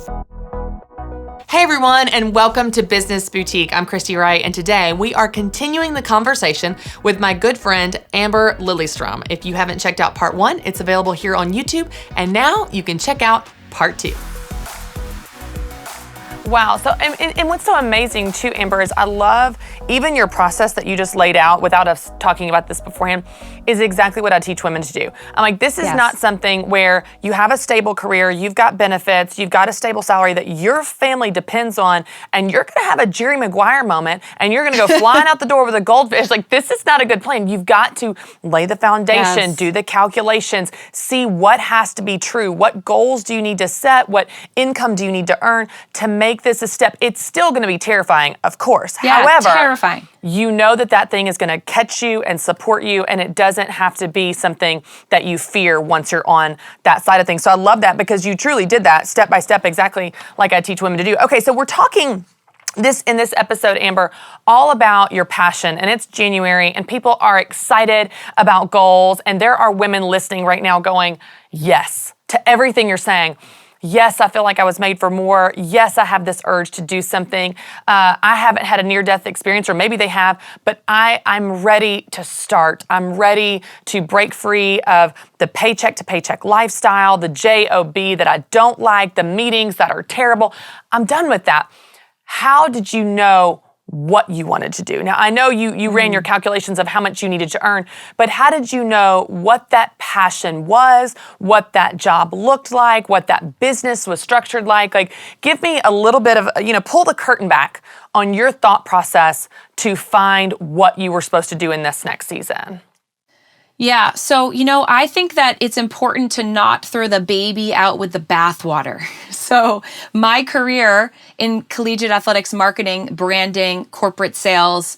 Hey everyone, and welcome to Business Boutique. I'm Christy Wright, and today we are continuing the conversation with my good friend, Amber Lilyestrom. If you haven't checked out part 1, it's available here on YouTube, and now you can check out part 2. Wow. So, and what's so amazing too, Amber, is I love even your process that you just laid out without us talking about this beforehand is exactly what I teach women to do. I'm like, this is not something where you have a stable career, you've got benefits, you've got a stable salary that your family depends on, and you're going to have a Jerry Maguire moment and you're going to go flying out the door with a goldfish. Like, this is not a good plan. You've got to lay the foundation, do the calculations, see what has to be true. What goals do you need to set? What income do you need to earn to make this a step? It's still going to be terrifying, of course. Yeah, however, terrifying. You know that thing is going to catch you and support you, and it doesn't have to be something that you fear once you're on that side of things. So I love that because you truly did that step by step, exactly like I teach women to do. Okay, so we're talking in this episode, Amber, all about your passion, and it's January, and people are excited about goals, and there are women listening right now going, yes, to everything you're saying. Yes, I feel like I was made for more. Yes, I have this urge to do something. I haven't had a near-death experience, or maybe they have, but I'm ready to start. I'm ready to break free of the paycheck-to-paycheck lifestyle, the job that I don't like, the meetings that are terrible. I'm done with that. How did you know what you wanted to do? Now, I know you ran your calculations of how much you needed to earn, but how did you know what that passion was, what that job looked like, what that business was structured like? Like, give me a little bit of, pull the curtain back on your thought process to find what you were supposed to do in this next season. Yeah. So, I think that it's important to not throw the baby out with the bathwater. So my career in collegiate athletics marketing, branding, corporate sales,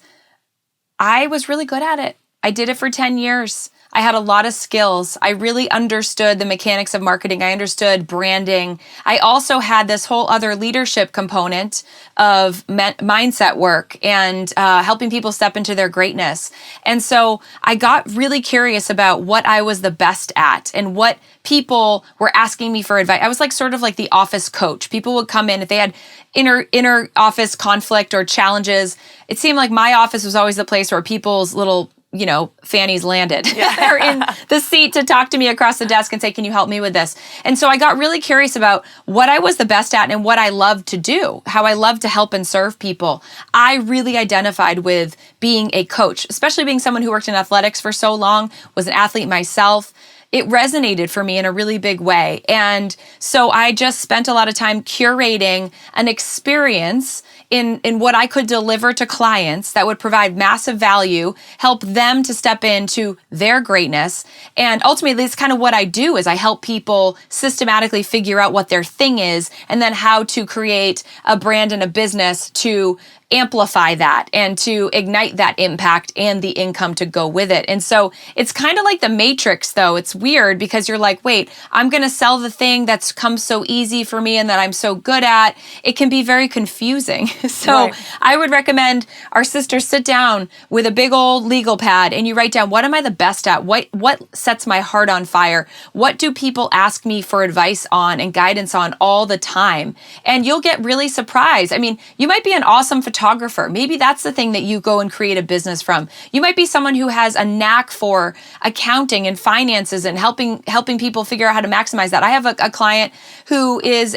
I was really good at it. I did it for 10 years. I had a lot of skills. I really understood the mechanics of marketing. I understood branding. I also had this whole other leadership component of mindset work and helping people step into their greatness. And so I got really curious about what I was the best at and what people were asking me for advice. I was sort of like the office coach. People would come in if they had inner office conflict or challenges. It seemed like my office was always the place where people's little fannies landed. They're in the seat to talk to me across the desk and say, can you help me with this? And so I got really curious about what I was the best at and what I loved to do, how I loved to help and serve people. I really identified with being a coach, especially being someone who worked in athletics for so long, was an athlete myself. It resonated for me in a really big way. And so I just spent a lot of time curating an experience in what I could deliver to clients that would provide massive value, help them to step into their greatness. And ultimately, it's kind of what I do is I help people systematically figure out what their thing is and then how to create a brand and a business to amplify that and to ignite that impact and the income to go with it. And so it's kind of like the Matrix, though. It's weird because you're like, wait, I'm going to sell the thing that's come so easy for me and that I'm so good at. It can be very confusing. So I would recommend our sisters sit down with a big old legal pad and you write down, what am I the best at? What sets my heart on fire? What do people ask me for advice on and guidance on all the time? And you'll get really surprised. I mean, you might be an awesome photographer. Maybe that's the thing that you go and create a business from. You might be someone who has a knack for accounting and finances and helping people figure out how to maximize that. I have a client who is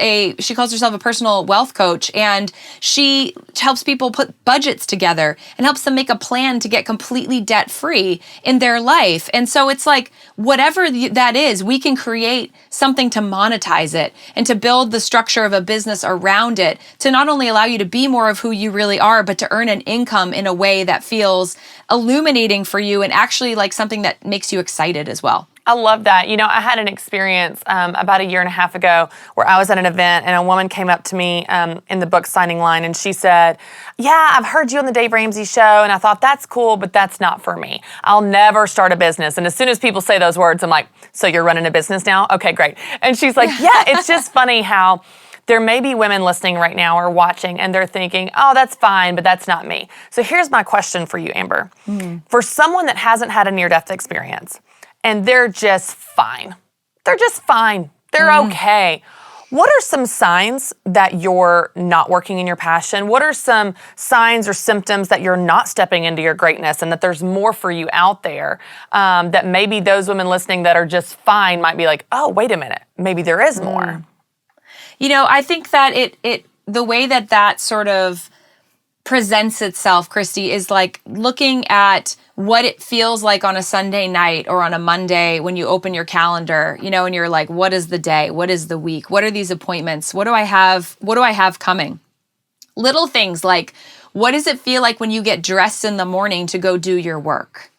she calls herself a personal wealth coach, and she helps people put budgets together and helps them make a plan to get completely debt-free in their life. And so it's like, whatever that is, we can create something to monetize it and to build the structure of a business around it to not only allow you to be more of who you really are, but to earn an income in a way that feels illuminating for you and actually like something that makes you excited as well. I love that. I had an experience about a year and a half ago where I was at an event and a woman came up to me in the book signing line and she said, yeah, I've heard you on the Dave Ramsey show and I thought that's cool, but that's not for me. I'll never start a business. And as soon as people say those words, I'm like, so you're running a business now? Okay, great. And she's like, yeah, it's just funny how there may be women listening right now or watching and they're thinking, oh, that's fine, but that's not me. So here's my question for you, Amber. For someone that hasn't had a near-death experience, and they're just fine. They're okay. What are some signs that you're not working in your passion? What are some signs or symptoms that you're not stepping into your greatness and that there's more for you out there, that maybe those women listening that are just fine might be like, oh, wait a minute, maybe there is more? I think that the way that sort of presents itself, Christy, is like looking at what it feels like on a Sunday night or on a Monday when you open your calendar, and you're like, what is the day? What is the week? What are these appointments? What do I have? What do I have coming? Little things like, what does it feel like when you get dressed in the morning to go do your work?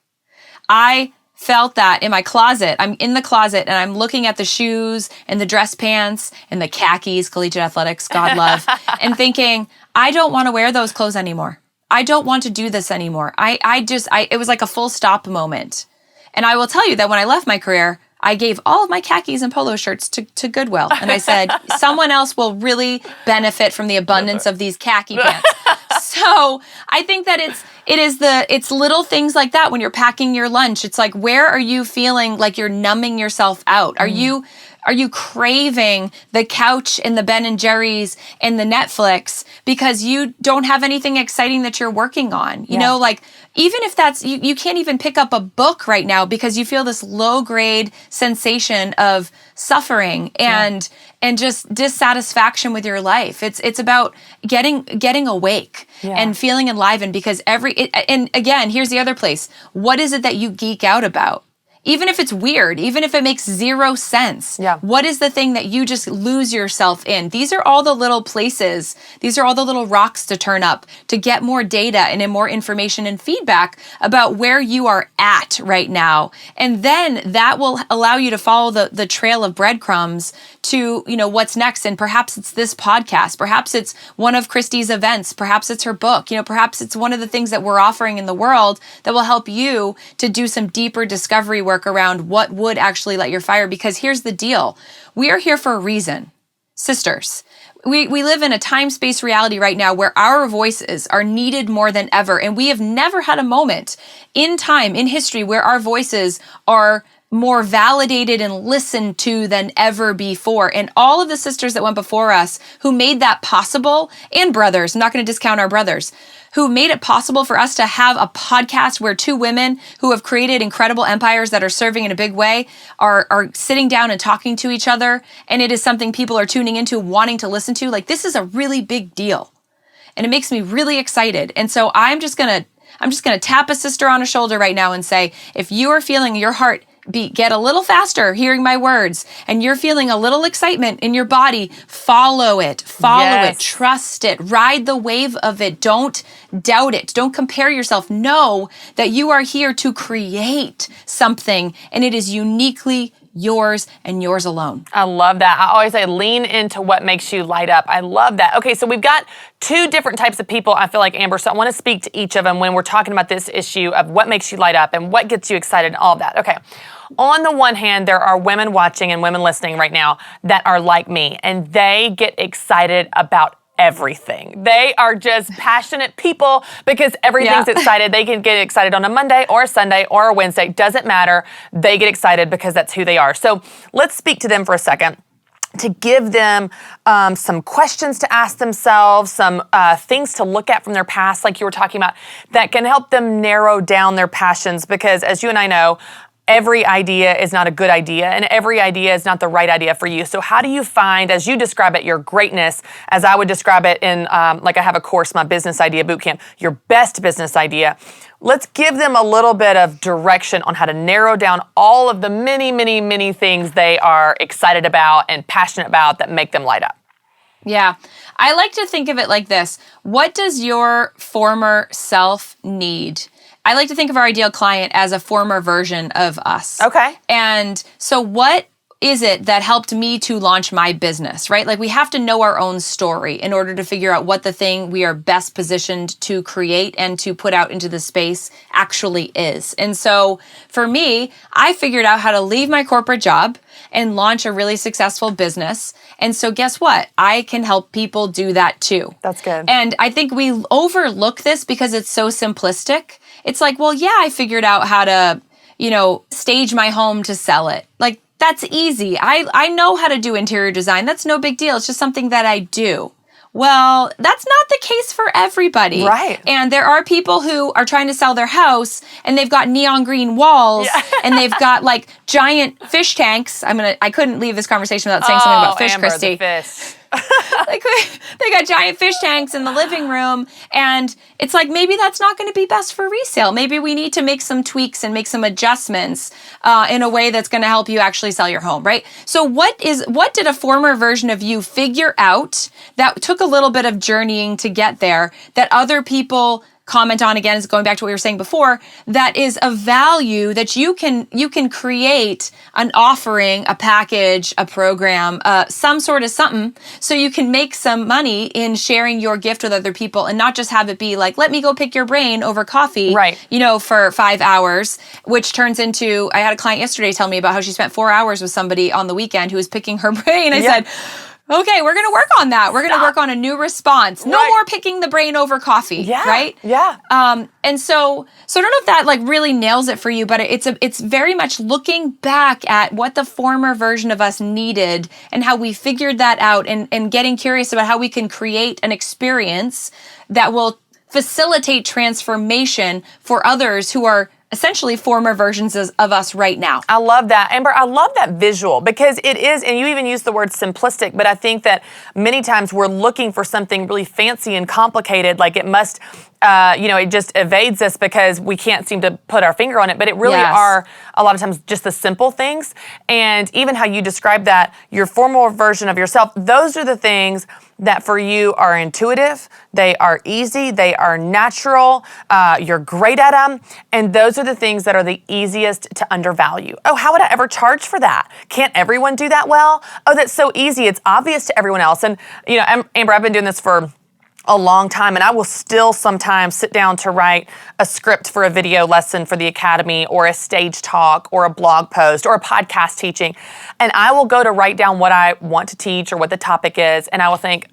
I felt that in my closet. I'm in the closet and I'm looking at the shoes and the dress pants and the khakis, collegiate athletics, God love, and thinking, I don't want to wear those clothes anymore. I don't want to do this anymore. It was like a full stop moment. And I will tell you that when I left my career, I gave all of my khakis and polo shirts to Goodwill. And I said, someone else will really benefit from the abundance of these khaki pants. So I think that it's little things like that when you're packing your lunch. It's like, where are you feeling like you're numbing yourself out? Are you craving the couch and the Ben and Jerry's and the Netflix because you don't have anything exciting that you're working on? You know, like even if that's, you can't even pick up a book right now because you feel this low grade sensation of suffering and just dissatisfaction with your life. It's about getting awake and feeling enlivened because and again, here's the other place. What is it that you geek out about? Even if it's weird, even if it makes zero sense, what is the thing that you just lose yourself in? These are all the little places, these are all the little rocks to turn up to get more data and more information and feedback about where you are at right now. And then that will allow you to follow the trail of breadcrumbs to, what's next. And perhaps it's this podcast, perhaps it's one of Christy's events, perhaps it's her book, perhaps it's one of the things that we're offering in the world that will help you to do some deeper discovery work around what would actually light your fire. Because here's the deal. We are here for a reason. Sisters, we live in a time-space reality right now where our voices are needed more than ever. And we have never had a moment in time, in history, where our voices are more validated and listened to than ever before. And all of the sisters that went before us who made that possible, and brothers, I'm not going to discount our brothers, who made it possible for us to have a podcast where two women who have created incredible empires that are serving in a big way are sitting down and talking to each other. And it is something people are tuning into, wanting to listen to. Like, this is a really big deal. And it makes me really excited. And so I'm just going to tap a sister on a shoulder right now and say, if you are feeling your heart get a little faster hearing my words and you're feeling a little excitement in your body, follow it, trust it, ride the wave of it. Don't doubt it. Don't compare yourself. Know that you are here to create something and it is uniquely yours and yours alone. I love that. I always say lean into what makes you light up. I love that. Okay, so we've got two different types of people, I feel like, Amber, so I want to speak to each of them when we're talking about this issue of what makes you light up and what gets you excited and all of that. Okay, on the one hand, there are women watching and women listening right now that are like me, and they get excited about everything. They are just passionate people because everything's excited. They can get excited on a Monday or a Sunday or a Wednesday. Doesn't matter. They get excited because that's who they are. So let's speak to them for a second to give them some questions to ask themselves, some things to look at from their past, like you were talking about, that can help them narrow down their passions. Because as you and I know, every idea is not a good idea, and every idea is not the right idea for you. So how do you find, as you describe it, your greatness, as I would describe it in, like I have a course, my business idea bootcamp, your best business idea. Let's give them a little bit of direction on how to narrow down all of the many, many, many things they are excited about and passionate about that make them light up. Yeah. I like to think of it like this. What does your former self need? I like to think of our ideal client as a former version of us. Okay. And so what is it that helped me to launch my business, right? Like, we have to know our own story in order to figure out what the thing we are best positioned to create and to put out into the space actually is. And so for me, I figured out how to leave my corporate job and launch a really successful business. And so guess what? I can help people do that too. That's good. And I think we overlook this because it's so simplistic. It's like, well, yeah, I figured out how to, stage my home to sell it. Like, that's easy. I know how to do interior design. That's no big deal. It's just something that I do. Well, that's not the case for everybody. Right. And there are people who are trying to sell their house and they've got neon green walls and they've got like giant fish tanks. I couldn't leave this conversation without saying something about fish, Amber, Christy. the fish. Like they got giant fish tanks in the living room, and it's like maybe that's not going to be best for resale. Maybe we need to make some tweaks and make some adjustments in a way that's going to help you actually sell your home, right? So what did a former version of you figure out that took a little bit of journeying to get there that other people comment on? Again, is going back to what we were saying before, that is a value that you can create an offering, a package, a program, some sort of something, so you can make some money in sharing your gift with other people and not just have it be like, let me go pick your brain over coffee, right, for 5 hours, which turns into, I had a client yesterday tell me about how she spent 4 hours with somebody on the weekend who was picking her brain. I said, okay, we're going to work on that. We're going to work on a new response. No more picking the brain over coffee, right? Yeah. And so I don't know if that like really nails it for you, but it's very much looking back at what the former version of us needed and how we figured that out, and getting curious about how we can create an experience that will facilitate transformation for others who are essentially former versions of us right now. I love that. Amber, I love that visual, because it is, and you even use the word simplistic, but I think that many times we're looking for something really fancy and complicated, like it must, it just evades us because we can't seem to put our finger on it, but it really are a lot of times just the simple things. And even how you describe that, your former version of yourself, those are the things that for you are intuitive, they are easy, they are natural, you're great at them, and those are the things that are the easiest to undervalue. Oh, how would I ever charge for that? Can't everyone do that well? Oh, that's so easy, it's obvious to everyone else. And Amber, I've been doing this for a long time, and I will still sometimes sit down to write a script for a video lesson for the academy, or a stage talk, or a blog post, or a podcast teaching, and I will go to write down what I want to teach or what the topic is, and I will think,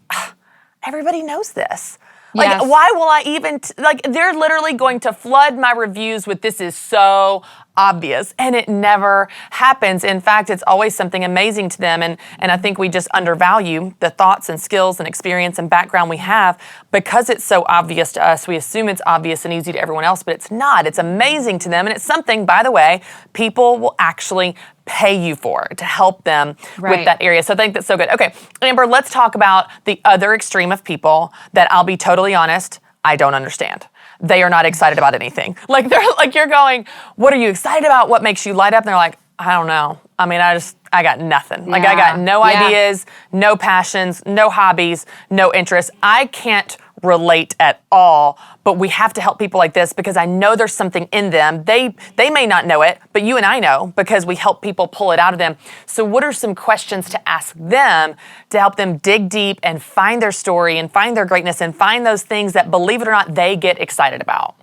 everybody knows this. Like, why will I even, they're literally going to flood my reviews with this is so obvious, and it never happens. In fact, it's always something amazing to them, and I think we just undervalue the thoughts and skills and experience and background we have because it's so obvious to us. We assume it's obvious and easy to everyone else, but it's not. It's amazing to them, and it's something, by the way, people will actually pay you for to help them with that area. So I think that's so good. Okay, Amber, let's talk about the other extreme of people that, I'll be totally honest, I don't understand. They are not excited about anything. Like, they're like, you're going, what are you excited about? What makes you light up? And they're like, I don't know. I mean, I got nothing. Like, I got no ideas, no passions, no hobbies, no interests. I can't relate at all, but we have to help people like this because I know there's something in them. They may not know it, but you and I know because we help people pull it out of them. So what are some questions to ask them to help them dig deep and find their story and find their greatness and find those things that, believe it or not, they get excited about?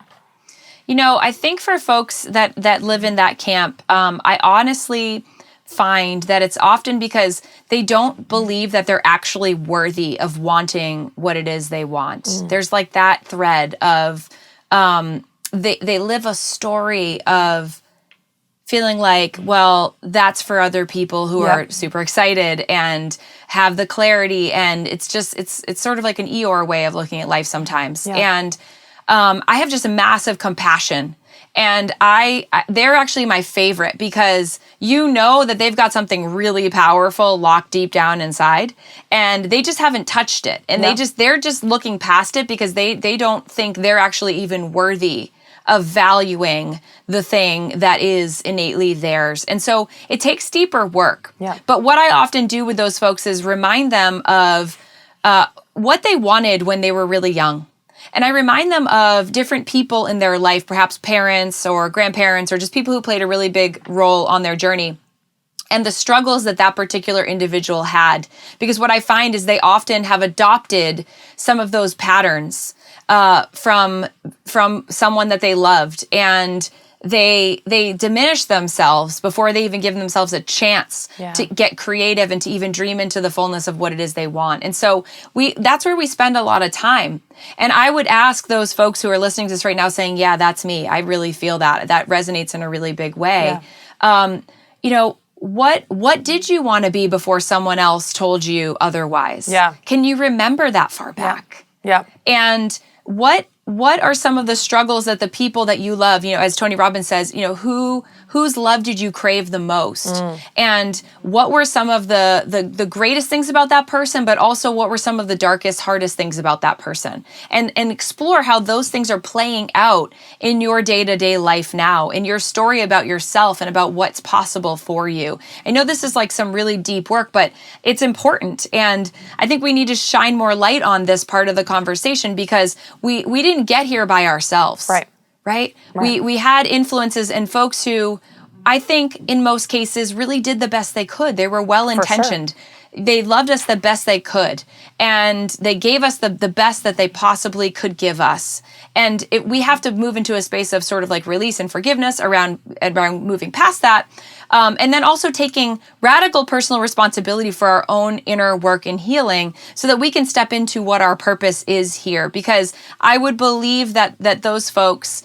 I think for folks that live in that camp, I honestly find that it's often because they don't believe that they're actually worthy of wanting what it is they want. There's like that thread of they live a story of feeling like, well, that's for other people who are super excited and have the clarity, and it's sort of like an Eeyore way of looking at life sometimes. And I have just a massive compassion. And they're actually my favorite because that they've got something really powerful locked deep down inside, and they just haven't touched it. And they're just looking past it because they don't think they're actually even worthy of valuing the thing that is innately theirs. And so it takes deeper work. But what I often do with those folks is remind them of what they wanted when they were really young. And I remind them of different people in their life, perhaps parents or grandparents or just people who played a really big role on their journey, and the struggles that particular individual had. Because what I find is they often have adopted some of those patterns from someone that they loved, and they diminish themselves before they even give themselves a chance to get creative and to even dream into the fullness of what it is they want. And so that's where we spend a lot of time. And I would ask those folks who are listening to this right now saying, yeah, that's me. I really feel that. That resonates in a really big way. what did you want to be before someone else told you otherwise? Yeah. Can you remember that far back? Yeah. And what are some of the struggles that the people that you love, as Tony Robbins says, whose love did you crave the most? And what were some of the greatest things about that person, but also what were some of the darkest, hardest things about that person? And explore how those things are playing out in your day-to-day life now, in your story about yourself and about what's possible for you. I know this is like some really deep work, but it's important. And I think we need to shine more light on this part of the conversation because we didn't get here by ourselves. Right? We had influences and folks who I think in most cases really did the best they could. They were well-intentioned. They loved us the best they could. And they gave us the best that they possibly could give us. And we have to move into a space of sort of like release and forgiveness around moving past that. And then also taking radical personal responsibility for our own inner work and healing so that we can step into what our purpose is here. Because I would believe that those folks,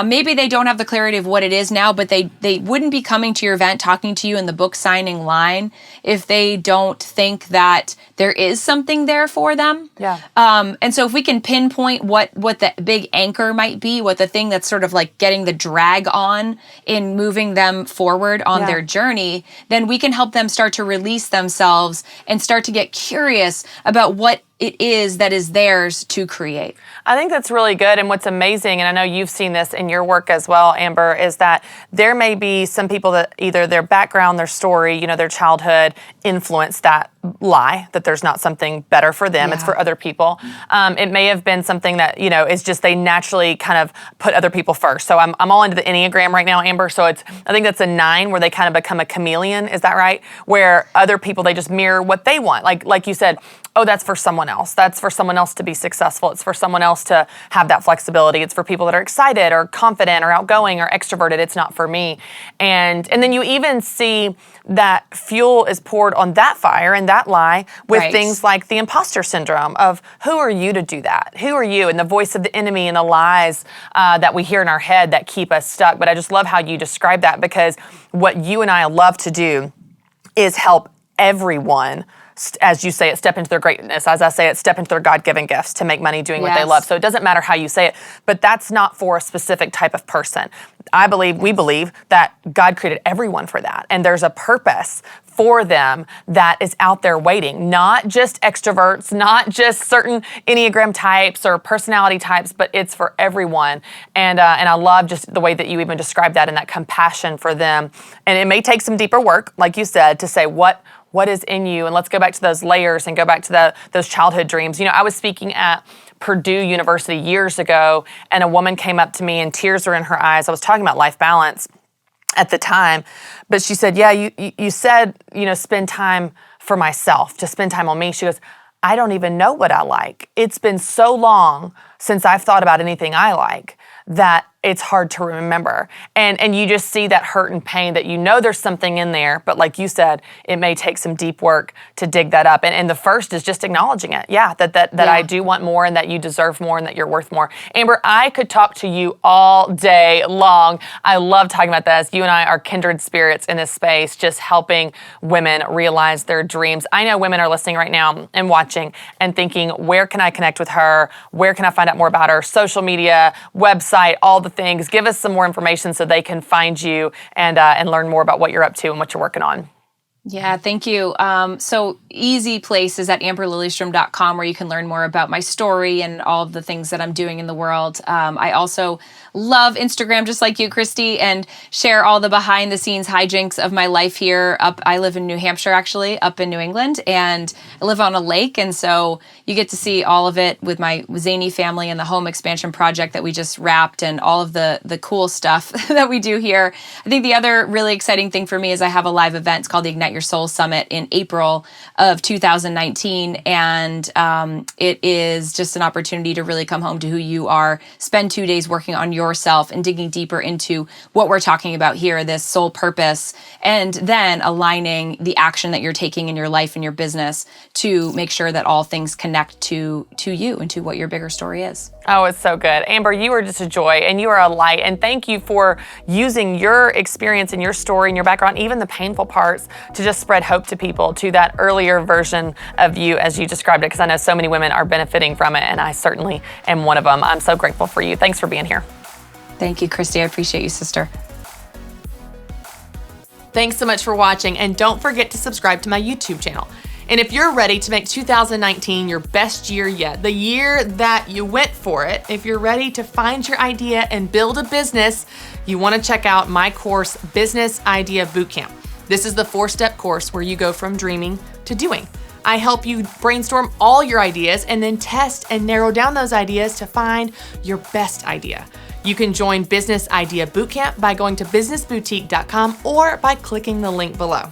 maybe they don't have the clarity of what it is now, but they wouldn't be coming to your event, talking to you in the book signing line if they don't think that there is something there for them. Yeah. And so if we can pinpoint what the big anchor might be, what the thing that's sort of like getting the drag on in moving them forward on their journey, then we can help them start to release themselves and start to get curious about what it is that is theirs to create. I think that's really good. And what's amazing, and I know you've seen this in your work as well, Amber, is that there may be some people that either their background, their story, their childhood influenced that lie, that there's not something better for them. It's for other people. It may have been something that, is just they naturally kind of put other people first. So I'm all into the Enneagram right now, Amber. So I think that's a 9 where they kind of become a chameleon. Is that right? Where other people, they just mirror what they want. Like you said, oh, that's for someone else. That's for someone else to be successful. It's for someone else to have that flexibility. It's for people that are excited or confident or outgoing or extroverted. It's not for me. And then you even see that fuel is poured on that fire and that lie with things like the imposter syndrome of who are you to do that? Who are you? And the voice of the enemy and the lies that we hear in our head that keep us stuck. But I just love how you describe that because what you and I love to do is help everyone, as you say it, step into their greatness. As I say it, step into their God-given gifts to make money doing what they love. So it doesn't matter how you say it, but that's not for a specific type of person. We believe that God created everyone for that. And there's a purpose for them that is out there waiting. Not just extroverts, not just certain Enneagram types or personality types, but it's for everyone. And I love just the way that you even described that and that compassion for them. And it may take some deeper work, like you said, to say what is in you. And let's go back to those layers and go back to those childhood dreams. I was speaking at Purdue University years ago, and a woman came up to me and tears were in her eyes. I was talking about life balance at the time, but she said, yeah, you said, spend time for myself, to spend time on me. She goes, I don't even know what I like. It's been so long since I've thought about anything I like that it's hard to remember. And you just see that hurt and pain that there's something in there, but like you said, it may take some deep work to dig that up. And the first is just acknowledging it. Yeah, that I do want more and that you deserve more and that you're worth more. Amber, I could talk to you all day long. I love talking about this. You and I are kindred spirits in this space, just helping women realize their dreams. I know women are listening right now and watching and thinking, where can I connect with her? Where can I find out more about her? Social media, website, all the things. Give us some more information so they can find you and learn more about what you're up to and what you're working on. Yeah, thank you. So easy place is at amberlilyestrom.com where you can learn more about my story and all of the things that I'm doing in the world. I also love Instagram, just like you, Christy, and share all the behind the scenes hijinks of my life here. I live in New Hampshire, actually, up in New England, and I live on a lake. And so you get to see all of it with my zany family and the home expansion project that we just wrapped and all of the cool stuff that we do here. I think the other really exciting thing for me is I have a live event. It's called the Ignite Your Soul Summit in April of 2019. And it is just an opportunity to really come home to who you are, spend 2 days working on yourself and digging deeper into what we're talking about here, this soul purpose, and then aligning the action that you're taking in your life and your business to make sure that all things connect to you and to what your bigger story is. Oh, it's so good. Amber, you are just a joy and you are a light. And thank you for using your experience and your story and your background, even the painful parts, to just spread hope to people, to that earlier version of you as you described it, because I know so many women are benefiting from it, and I certainly am one of them. I'm so grateful for you. Thanks for being here. Thank you, Christy. I appreciate you, sister. Thanks so much for watching, and don't forget to subscribe to my YouTube channel. And if you're ready to make 2019 your best year yet, the year that you went for it, if you're ready to find your idea and build a business, you want to check out my course, Business Idea Bootcamp. This is the 4-step course where you go from dreaming to doing. I help you brainstorm all your ideas and then test and narrow down those ideas to find your best idea. You can join Business Idea Bootcamp by going to businessboutique.com or by clicking the link below.